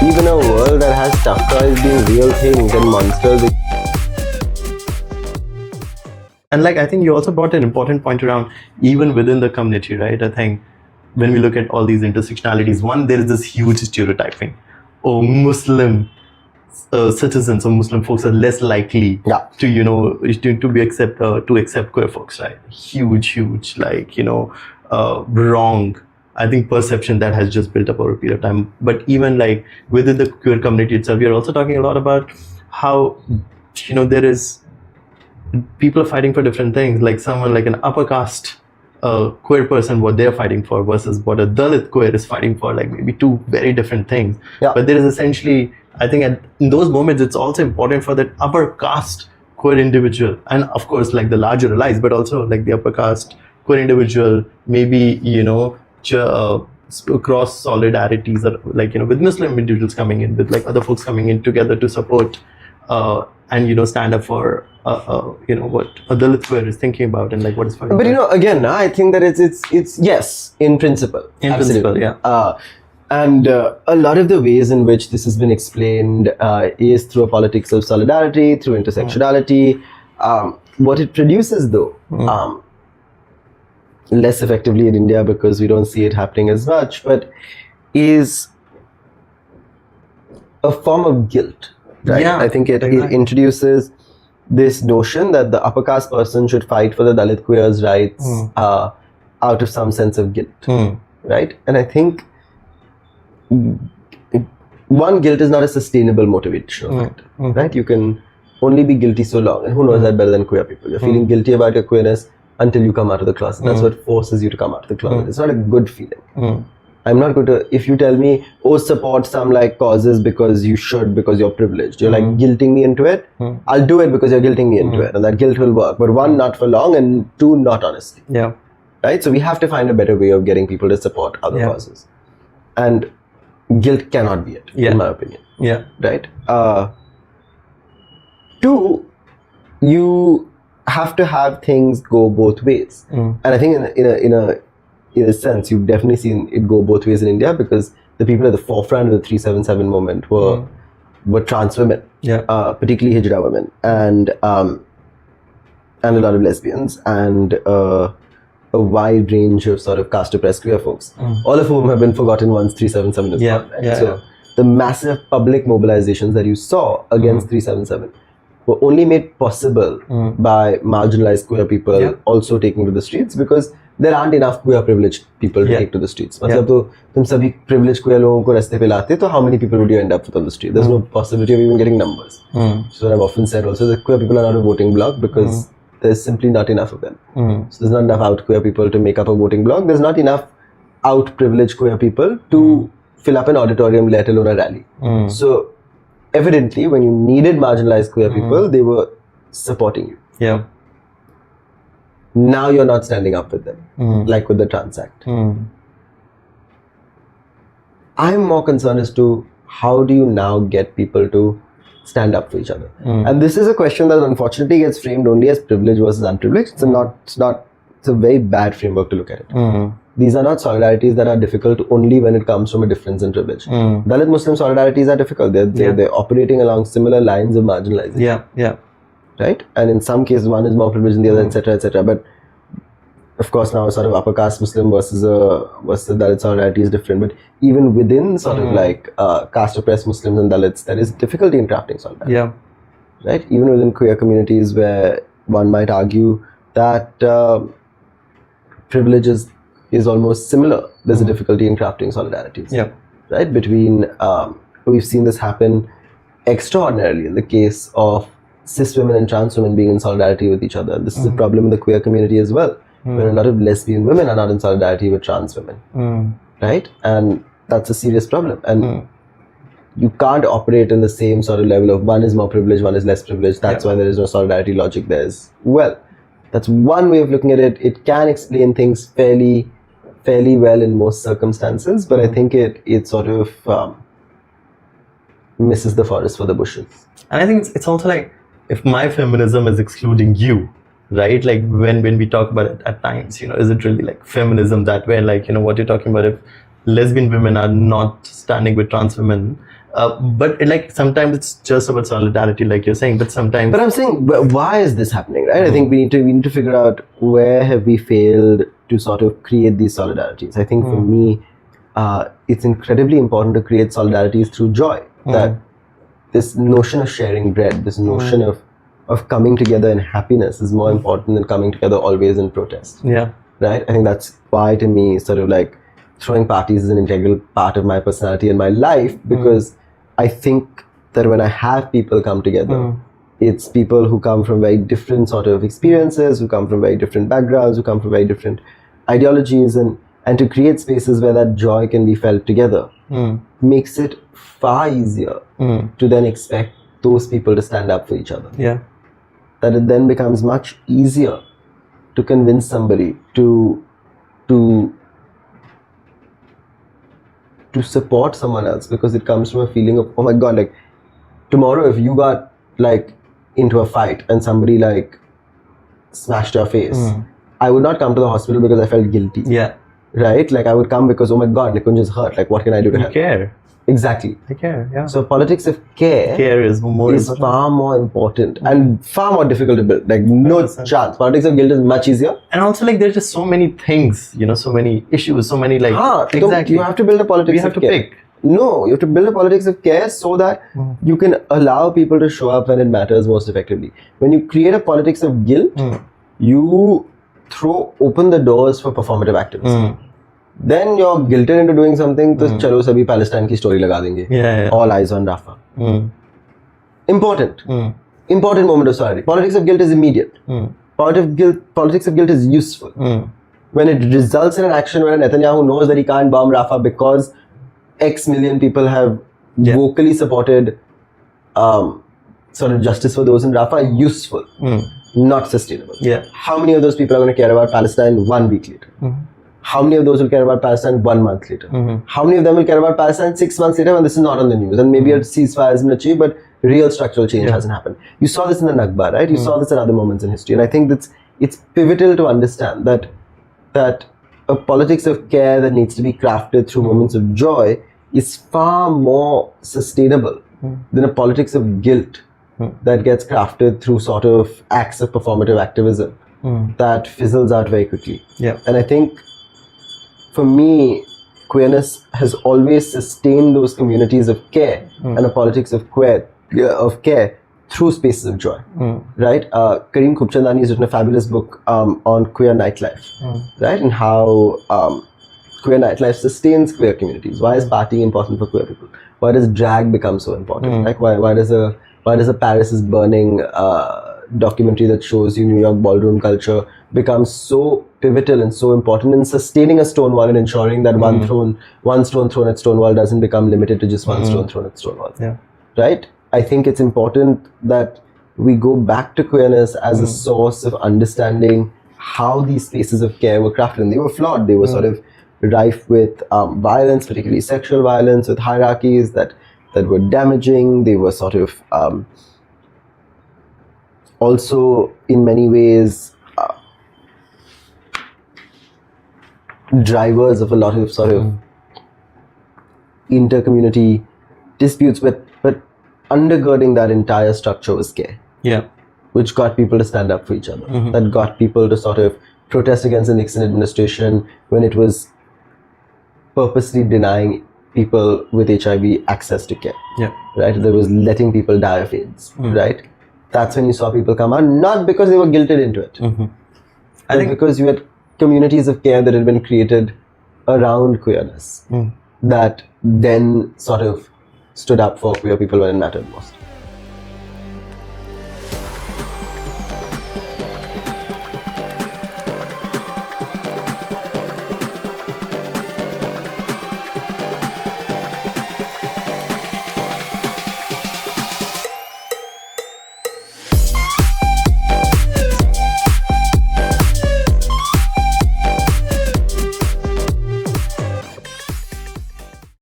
live in a world that has tough toys being real things and monsters. And like, I think you also brought an important point around even within the community, right? I think when we look at all these intersectionalities, one, there is this huge stereotyping. Oh, Muslim citizens or Muslim folks are less likely to, you know, to accept queer folks, right? Huge, like, you know, wrong, I think, perception that has just built up over a period of time. But even like within the queer community itself, we are also talking a lot about how, you know, there is, people are fighting for different things. Like someone like an upper caste queer person, what they're fighting for versus what a Dalit queer is fighting for, like maybe two very different things. But there is essentially, I think in those moments, it's also important for that upper caste queer individual, and of course like the larger allies, but also like the upper caste queer individual, maybe, you know, cross solidarities, or like, you know, with Muslim individuals coming in, with like other folks coming in together to support and, you know, stand up for you know, what a Dalit queer is thinking about and like what is fighting. But you know, again, I think that it's yes, in principle. Absolutely. Yeah. And a lot of the ways in which this has been explained is through a politics of solidarity, through intersectionality. What it produces, though, less effectively in India because we don't see it happening as much, but is a form of guilt. Right? Yeah, I think it introduces this notion that the upper caste person should fight for the Dalit queer's rights out of some sense of guilt. Right? And I think one, guilt is not a sustainable motivational factor, right? You can only be guilty so long, and who knows that better than queer people? You're feeling guilty about your queerness until you come out of the closet. That's what forces you to come out of the closet. It's not a good feeling. I'm not going to, if you tell me, oh, support some like causes because you should, because you're privileged, you're like guilting me into it, I'll do it because you're guilting me into it, and that guilt will work. But one, not for long, and two, not honestly. Yeah. Right? So we have to find a better way of getting people to support other causes. And guilt cannot be it, in my opinion. Yeah. Right? Two, you have to have things go both ways. And I think in a sense, you've definitely seen it go both ways in India, because the people at the forefront of the 377 movement were trans women, particularly hijra women, and a lot of lesbians, and a wide range of sort of caste oppressed queer folks, all of whom have been forgotten once 377 is gone. Right? So the massive public mobilizations that you saw against 377 were only made possible by marginalized queer people also taking to the streets, because there aren't enough queer privileged people to take to the streets. मतलब तो तुम सभी privileged queer लोगों को रास्ते पे लाते, तो how many people would you end up with on the street? There's no possibility of even getting numbers. So I've often said also that queer people are not a voting bloc because there's simply not enough of them. So there's not enough out queer people to make up a voting bloc. There's not enough out privileged queer people to fill up an auditorium, let alone a rally. So evidently, when you needed marginalized queer people, they were supporting you. Yeah. Now you're not standing up with them, like with the Trans Act. I'm more concerned as to how do you now get people to stand up for each other. And this is a question that unfortunately gets framed only as privilege versus unprivileged. It's a very bad framework to look at it. These are not solidarities that are difficult only when it comes from a difference in privilege. Dalit Muslim solidarities are difficult. They're operating along similar lines of marginalization. Yeah. Right? And in some cases, one is more privileged than the other, etc., etc. But of course, now sort of upper caste Muslim versus Dalit solidarity is different. But even within sort of like caste oppressed Muslims and Dalits, there is difficulty in crafting solidarity. Yeah. Right? Even within queer communities, where one might argue that privilege is almost similar, there's a difficulty in crafting solidarities. Yeah. Right? Between we've seen this happen extraordinarily in the case of cis women and trans women being in solidarity with each other. This is a problem in the queer community as well, where a lot of lesbian women are not in solidarity with trans women, right? And that's a serious problem. And you can't operate in the same sort of level of one is more privileged, one is less privileged. That's why there is no solidarity logic there as well. That's one way of looking at it. It can explain things fairly well in most circumstances, but I think it sort of misses the forest for the bushes. And I think it's also like, if my feminism is excluding you, right? Like when we talk about it at times, you know, is it really like feminism that way? Like, you know, what you're talking about, if lesbian women are not standing with trans women, But like sometimes it's just about solidarity, like you're saying. But sometimes, But I'm saying, why is this happening, right? I think we need to figure out where have we failed to sort of create these solidarities. I think for me, it's incredibly important to create solidarities through joy. That this notion of sharing bread, this notion of coming together in happiness is more important than coming together always in protest. Yeah. Right? I think that's why, to me, sort of like throwing parties is an integral part of my personality and my life, because I think that when I have people come together, it's people who come from very different sort of experiences, who come from very different backgrounds, who come from very different ideologies, and to create spaces where that joy can be felt together makes it far easier to then expect those people to stand up for each other. Yeah. That it then becomes much easier to convince somebody to support someone else, because it comes from a feeling of, oh my god, like tomorrow if you got like into a fight and somebody like smashed your face, I would not come to the hospital because I felt guilty. Yeah. Right? Like I would come because, oh my god, Nikunj is hurt, like what can I do to help? Care. Exactly. I care, yeah. So politics of care is far more important and far more difficult to build. Like no 100%. chance. Politics of guilt is much easier. And also like there's just so many things, so many issues, so many like Exactly. You have to build a politics we have of to care. pick. No, you have to build a politics of care so that you can allow people to show up when it matters most effectively. When you create a politics of guilt, you throw open the doors for performative activism. Then you're guilted into doing something, तो चलो सभी Palestine की story लगा देंगे. Yeah. All eyes on Rafah. Important. Important moment of solidarity. Politics of guilt is immediate. Politics of guilt is useful. When it results in an action where Netanyahu knows that he can't bomb Rafah because X million people have vocally supported sort of justice for those in Rafah, useful, not sustainable. Yeah. How many of those people are going to care about Palestine 1 week later? How many of those will care about Palestine 1 month later? How many of them will care about Palestine 6 months later when this is not on the news? And maybe a ceasefire has been achieved, but real structural change hasn't happened. You saw this in the Nakba, right? You saw this in other moments in history. And I think it's pivotal to understand that a politics of care that needs to be crafted through moments of joy is far more sustainable than a politics of guilt that gets crafted through sort of acts of performative activism that fizzles out very quickly. Yeah. And I think for me, queerness has always sustained those communities of care and a politics of care through spaces of joy. Right? Kareem Khubchandani has written a fabulous book on queer nightlife, right? And how queer nightlife sustains queer communities. Why is partying important for queer people? Why does drag become so important? Like why does a Paris is Burning documentary that shows you New York ballroom culture becomes so pivotal and so important in sustaining a Stonewall and ensuring that one stone thrown at Stonewall doesn't become limited to just one stone thrown at Stonewall. Yeah. Right? I think it's important that we go back to queerness as a source of understanding how these spaces of care were crafted. And they were flawed. They were sort of rife with violence, particularly sexual violence, with hierarchies that were damaging. They were sort of also in many ways drivers of a lot of sort of inter-community disputes, but undergirding that entire structure was care. Yeah. Which got people to stand up for each other. That got people to sort of protest against the Nixon administration when it was purposely denying people with HIV access to care. Yeah. Right? There was letting people die of AIDS. Right? That's when you saw people come out, not because they were guilted into it. I think because you had communities of care that had been created around queerness that then sort of stood up for queer people when it mattered most.